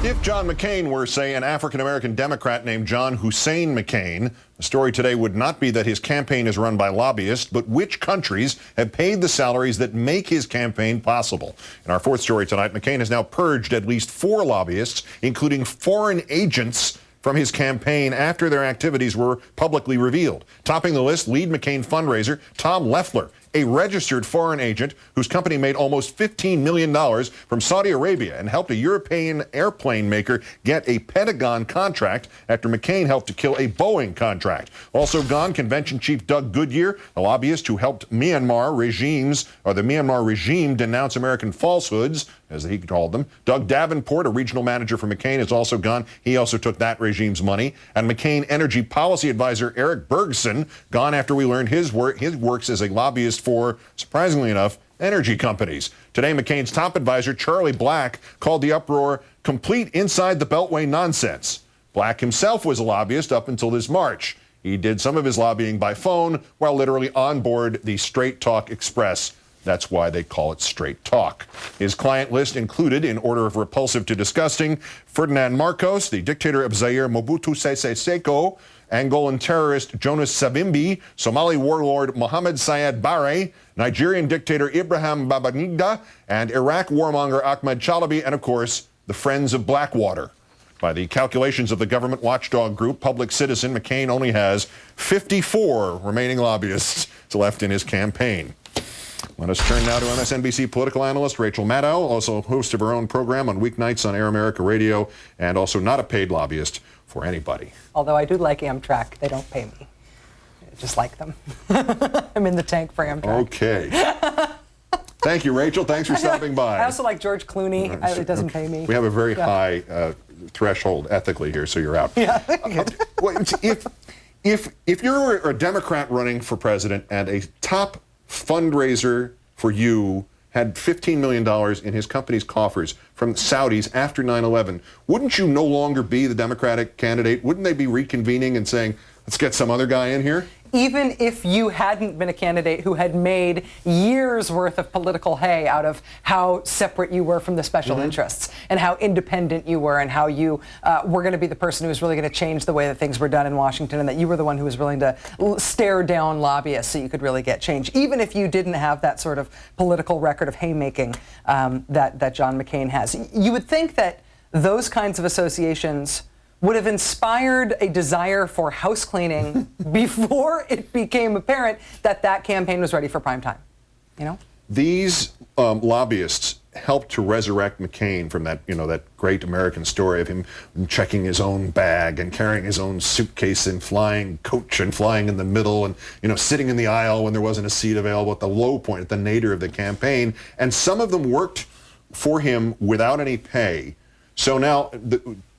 If John McCain were, say, an African-American Democrat named John Hussein McCain, the story today would not be that his campaign is run by lobbyists, but which countries have paid the salaries that make his campaign possible. In our fourth story tonight, McCain has now purged at least 4 lobbyists, including foreign agents, from his campaign after their activities were publicly revealed. Topping the list, lead McCain fundraiser Tom Leffler, a registered foreign agent whose company made almost $15 million from Saudi Arabia and helped a European airplane maker get a Pentagon contract after McCain helped to kill a Boeing contract. Also gone, convention chief Doug Goodyear, a lobbyist who helped the Myanmar regime denounce American falsehoods, as he called them. Doug Davenport, a regional manager for McCain, is also gone. He also took that regime's money. And McCain energy policy advisor Eric Bergson, gone after we learned his works as a lobbyist for, surprisingly enough, energy companies. Today, McCain's top advisor, Charlie Black, called the uproar complete inside the Beltway nonsense. Black himself was a lobbyist up until this March. He did some of his lobbying by phone while literally on board the Straight Talk Express. That's why they call it Straight Talk. His client list included, in order of repulsive to disgusting, Ferdinand Marcos, the dictator of Zaire Mobutu Sese Seko, Angolan terrorist Jonas Savimbi, Somali warlord Mohammed Sayed Barre, Nigerian dictator Ibrahim Babangida, and Iraq warmonger Ahmed Chalabi, and of course, the Friends of Blackwater. By the calculations of the government watchdog group Public Citizen, McCain only has 54 remaining lobbyists left in his campaign. Let us turn now to MSNBC political analyst Rachel Maddow, also host of her own program on weeknights on Air America Radio, and also not a paid lobbyist for anybody. Although I do like Amtrak. They don't pay me. I just like them. I'm in the tank for Amtrak. Okay. Thank you, Rachel. Thanks for stopping by. I also like George Clooney. It doesn't pay me. We have a very high threshold ethically here, so you're out. Yeah. If you're a Democrat running for president and a top fundraiser for you had $15 million in his company's coffers from the Saudis after 9/11, wouldn't you no longer be the Democratic candidate? Wouldn't they be reconvening and saying, let's get some other guy in here? Even if you hadn't been a candidate who had made years worth of political hay out of how separate you were from the special interests and how independent you were and how you were going to be the person who was really going to change the way that things were done in Washington, and that you were the one who was willing to stare down lobbyists so you could really get change. Even if you didn't have that sort of political record of haymaking that John McCain has. You would think that those kinds of associations would have inspired a desire for house cleaning before it became apparent that that campaign was ready for prime time. You know? These lobbyists helped to resurrect McCain from that, that great American story of him checking his own bag and carrying his own suitcase and flying coach and flying in the middle and, sitting in the aisle when there wasn't a seat available at the low point, at the nadir of the campaign. And some of them worked for him without any pay. So now,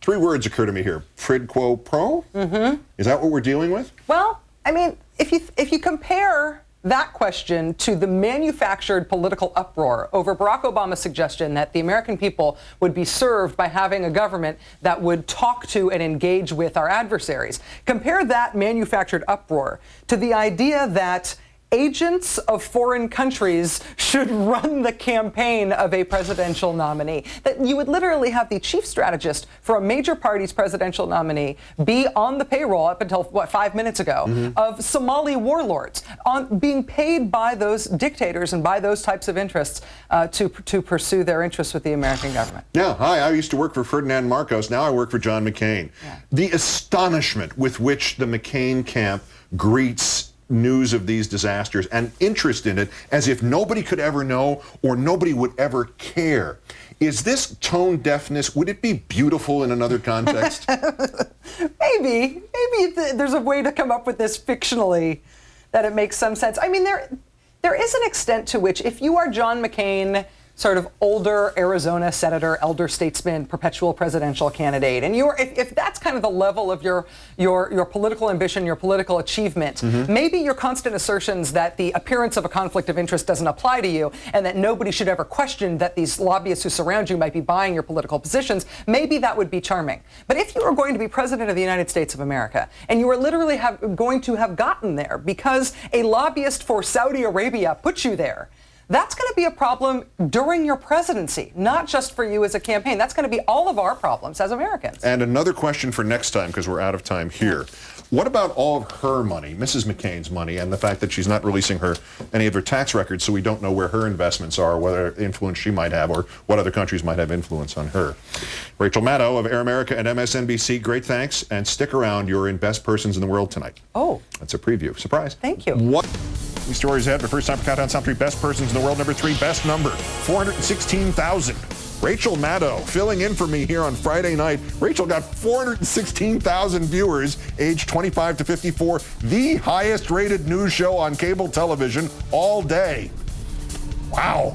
3 words occur to me here. Quid quo pro? Mm-hmm. Is that what we're dealing with? Well, I mean, if you compare that question to the manufactured political uproar over Barack Obama's suggestion that the American people would be served by having a government that would talk to and engage with our adversaries, compare that manufactured uproar to the idea that agents of foreign countries should run the campaign of a presidential nominee. That you would literally have the chief strategist for a major party's presidential nominee be on the payroll up until, 5 minutes ago, of Somali warlords, being paid by those dictators and by those types of interests to pursue their interests with the American government. Yeah, hi, I used to work for Ferdinand Marcos. Now I work for John McCain. Yeah. The astonishment with which the McCain camp greets news of these disasters and interest in it as if nobody could ever know or nobody would ever care. Is this tone deafness, would it be beautiful in another context? Maybe there's a way to come up with this fictionally that it makes some sense. I mean, there is an extent to which if you are John McCain, sort of older Arizona senator, elder statesman, perpetual presidential candidate, and if that's kind of the level of your political ambition, your political achievement, maybe your constant assertions that the appearance of a conflict of interest doesn't apply to you and that nobody should ever question that these lobbyists who surround you might be buying your political positions, maybe that would be charming. But if you were going to be president of the United States of America and you were literally going to have gotten there because a lobbyist for Saudi Arabia put you there, that's going to be a problem during your presidency, not just for you as a campaign. That's going to be all of our problems as Americans. And another question for next time, because we're out of time here. What about all of her money, Mrs. McCain's money, and the fact that she's not releasing any of her tax records, so we don't know where her investments are, whether influence she might have, or what other countries might have influence on her? Rachel Maddow of Air America and MSNBC, great thanks, and stick around. You're in Best Persons in the World tonight. Oh. That's a preview. Surprise. Thank you. What? These stories ahead, but first time for Countdown Top 3 Best Persons in the World. Number 3, best number, 416,000. Rachel Maddow filling in for me here on Friday night. Rachel got 416,000 viewers, aged 25 to 54, the highest rated news show on cable television all day. Wow.